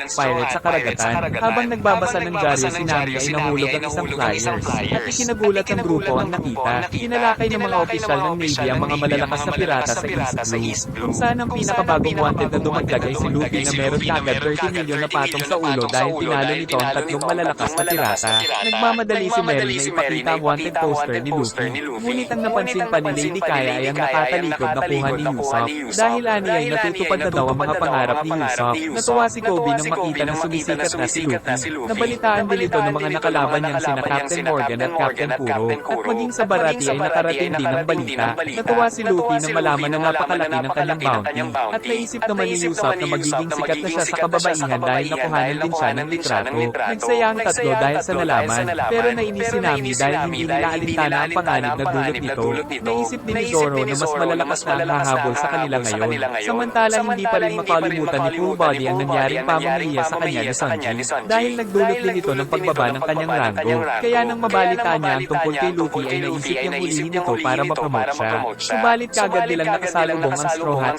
pirate sa karagatan. Habang nagbabasa ng dyaryo si Nami ay nahulog ang isang flyers. At ikinagulat ng grupo ang nakita. Tinalakay ng mga opisyal ng Navy ang mga malalakas na pirata sa East Blue. Kung saan ang pinakabagong wanted na dumagdag ay si Luffy na meron kagad 30 milyon na patong sa ulo dahil pinalo nito ang tatlong malalakas na pirata. Nagmamadali si Merry na ipakita ang wanted poster ni Luffy. Ngunit ang napansin pa ni Lady Kaya ay ang nakatalikod na kuha ni Usopp. Dahil ani ay natutupad na daw ang mga pangarap ni Usopp. Natuwa si Kobe nang makita na sumisikat na si Luffy. Nabalitaan din ito ng mga nakalaban niyang sina Captain Morgan at Captain Kuro. At maging sa Barati ay nakarating din ang balita. Natuwa si Luffy nang malaman na napakalaki ng kanyang bounty. At naisip naman ni Usopp na magiging sikat na siya sa kababaihan dahil nakuhanan din siya ng litrato. Nagsaya ang tatlo dahil sa nalaman. Pero nainis si Nami dahil hindi nila alintana ang panganib na dulot nito. Naisip din ni Zoro na mas malalakas na ang hahabol sa kanila ngayon. Samantalang hindi pa rin makalimutan ni Full Body ang nangyaring pamumuhiya sa kanya ni Sanji. Dahil nagdulot din ito ng pagbaba ng kanyang ranggo. Kaya nang mabalitaan niya ang tungkol kay Luffy ay naisip niyang hulihin ito para mapromote siya. Subalit kagad nilang nakasalubong ang Straw Hat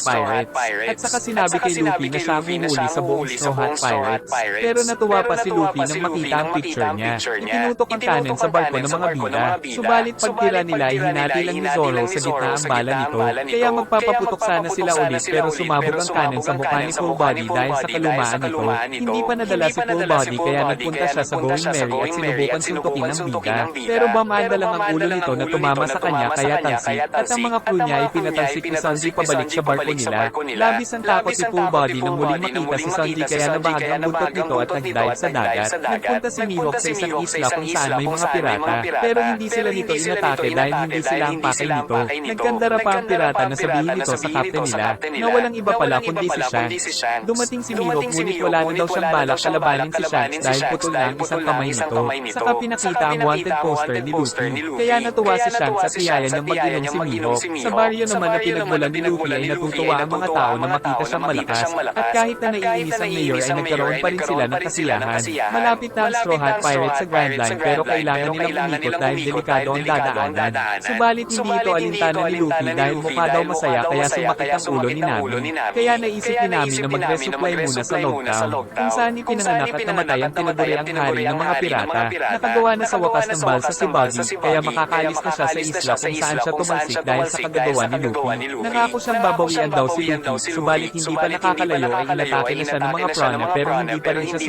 Pirates. At saka sinabi kay Luffy na siya ang humuli sa buong Straw Hat Pirates. Pero natuwa pa si Luffy nang makita ang picture niya. Ipinutok ang cannon sa barko ng mga bida. Subalit pagtira nila ay hinati lang ni Zoro sa gitna ang bala nito. Kaya magpapaputok sana sila ulit pero sumabog ang cannon sa mukha ni Full Body dahil sa kalumaan nito. Hindi pa nadala si Full Body kaya nagpunta siya sa Going Merry at sinubukan suntukin ng bida. Pero bamanda lang ang ulo nito na tumama sa kanya kaya tansik. At ang mga crew niya ay pinatansik ni Sanji pabalik sa barko nila. Labis ang takot si Full Body nang muling makita si Sanji kaya nabahag ang buntot nito at nag-dive sa dagat. Nagpunta si Mihawk sa isang isla kung saan may mga pirata. Pero hindi sila nito inatake dahil hindi sila ang pakay nito. Nagkandara pa ang pirata na sabihin nito sa captain nila na walang iba pala kundi si Shanks. Dumating si Mihawk ngunit wala na daw siyang balak kalabanin si Shanks dahil putol na ang isang kamay nito. Saka pinakita ang wanted poster ni Luffy. Kaya natuwa si Shanks at niyaya niyang mag-inom si Mihawk. Sa baryo naman na pinagmulan ni Luffy ay natutuwa ang mga tao na makita siyang malakas. At kahit na naiinis ang mayor ay nagkaroon pa rin sila ng kasiyahan. Malapit na ang Straw Hat Pirates sa Grand Line pero kailangan nilang umikot dahil delikado ang dadaanan. Subalit hindi ito alintana ni Luffy dahil mukha daw masaya kaya sumakit ang ulo ni Nami. Kaya naisip ni Nami na mag-resupply muna sa Logtown. Kung saan ipinanganak at namatay ang tinaguriang hari ng mga pirata. Nakagawa na sa wakas ng balsa si Buggy kaya makakaalis na siya sa isla kung saan siya tumalsik dahil sa kagagawa ni Luffy. Nangako siyang babawian daw si Luffy, subalit hindi pa nakakalayo ay inatake na siya ng mga prana pero hindi pa rin siya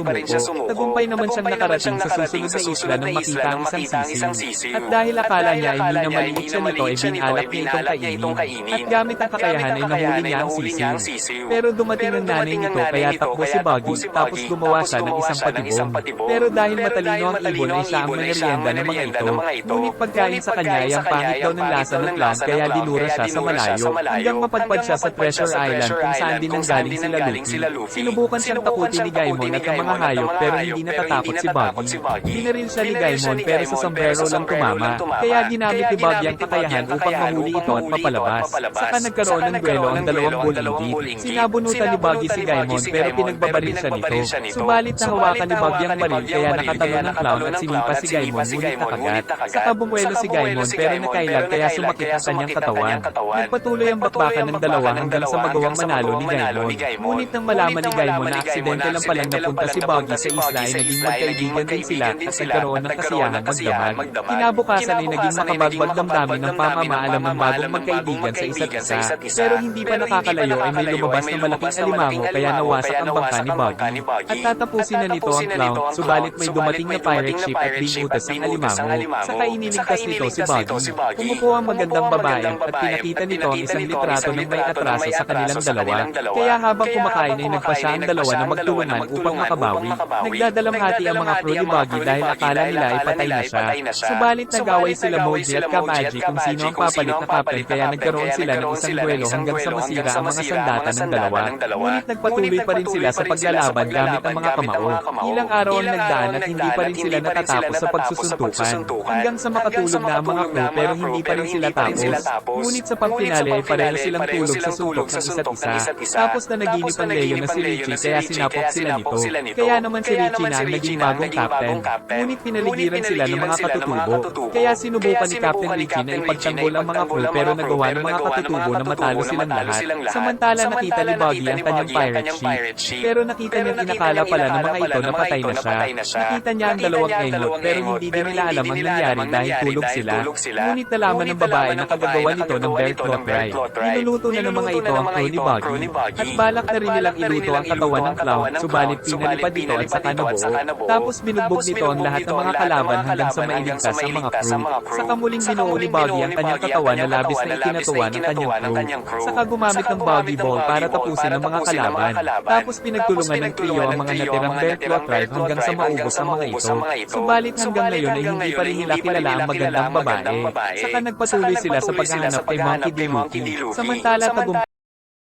sumuko. Tagumpay naman siyang nakarating sa susunod na isla nang makita ang isang sisiw. At dahil akala niya ay minamaliit siya nito ay binalak niya itong kainin. At gamit ang kakayahan ay nahuli niya ang sisiw. Pero dumating ang nanay nito kaya takbo si Buggy tapos gumawa siya ng isang patibong. Pero dahil matalino ang ibon ay siya ang merienda ng mga ito. Ngunit pagkain sa kanya ay ang pangit daw ng lasa ng plant kaya dinura siya sa malayo. Hanggang mapadpad siya sa Treasure Island kung saan din nanggaling sila Luffy. Sinubukan siyang takutin ni Gaimon at ang mga hayop pero hindi natatakot si Buggy. Dinaril siya ni Gaimon pero sa sombrero lang tumama. Kaya ginamit ni Buggy ang kakayahan upang mahuli ito at mapalabas. Saka nagkaroon ng duelo ang dalawang bull-indeed. Sinabunutan ni Buggy si Gaimon pero pinagbabaril siya nito. Subalit nahawakan ni Buggy ang baril kaya nakatalo ng clown at sinipa si Gaimon ngunit nakagat. Saka bumuelo si Gaimon pero nakailag kaya sumakit ang kanyang katawan. Nagpatuloy ang bakbakan ng dalawa hanggang sa magawang manalo ni Gaimon. Ngunit nang malaman ni Gaimon na aksidente lang palang napunta si Buggy sa isla ay naging magkaibigan din sila at nagkaroon ng kasiyahan magdamag. Kinabukasan ay naging makabagbag damdamin ng pamamaalam ng bagong magkaibigan sa isa't isa. Pero hindi pa nakakalayo ay may lumabas na malaking alimango kaya nawasak ang bangka ni Buggy. At tatapusin na nito ang clown, subalit may dumating na pirate ship at binutas ang alimango. Saka iniligtas nito si Buggy. Umupo ang magandang babae at pinakita nito ang isang litrato ng may atraso sa kanilang dalawa. Kaya habang kumakain ay nagpasya ang dalawa na magtulungan upang makabawi. Nagdadalamhati ang mga crew ni Buggy dahil akala nila ay patay na siya. Subalit nag-away sila Moji at Kamaji kung sino ang papalit na captain kaya nagkaroon sila ng isang duelo hanggang sa masira ang mga sandata ng dalawa. Ngunit nagpatuloy pa rin sila sa paglalaban gamit ang mga kamao. Ilang araw ang nagdaan at hindi pa rin sila natatapos sa pagsusuntukan. Hanggang sa makatulog na ang mga crew pero hindi pa rin sila tapos. Ngunit sa pangfinale ay pareho silang tulog sa suntok ng isa't isa. Tapos na naginip ang Leo na si Richie kaya sinapok sila nito. Kaya naman si Richie na ang naging bagong captain. Ngunit pinaligiran sila ng mga katutubo. Kaya sinubukan ni Captain Richie na ipagtanggol ang mga crew pero nagawa ng mga katutubo na matalo silang lahat. Samantala nakita ni Buggy ang kanyang pirate ship. Pero nakita nakita niyang inakala pala ng mga ito na patay na siya. Nakita niya ang dalawang engot pero hindi din nila alam ang nangyari dahil tulog sila. Ngunit nalaman ng babae na kagagawa nito ng belt plot ride. Niluluto na ng mga ito ang crew ni Buggy. At balak na rin nilang iluto ang katawan ng clown, subalit pinalipad dito at saka nabuo. Tapos binugbog nito ang lahat ng mga kalaban hanggang sa mailigtas ang mga crew. Saka muling binuo ni Buggy ang kanyang katawan na labis na ikinatuwa ng kanyang crew. Saka gumamit ng Buggy Ball para tapusin ang mga kalaban. Tapos pinagtulungan ng trio ang mga natirang belt plot ride hanggang sa maubos ang mga ito. Subalit hanggang ngayon ay hindi pa rin nila kilala ang magandang babae. Saka nagpatuloy sila sa paghahanap kay Monkey D. Luffy. Samantala tagumpay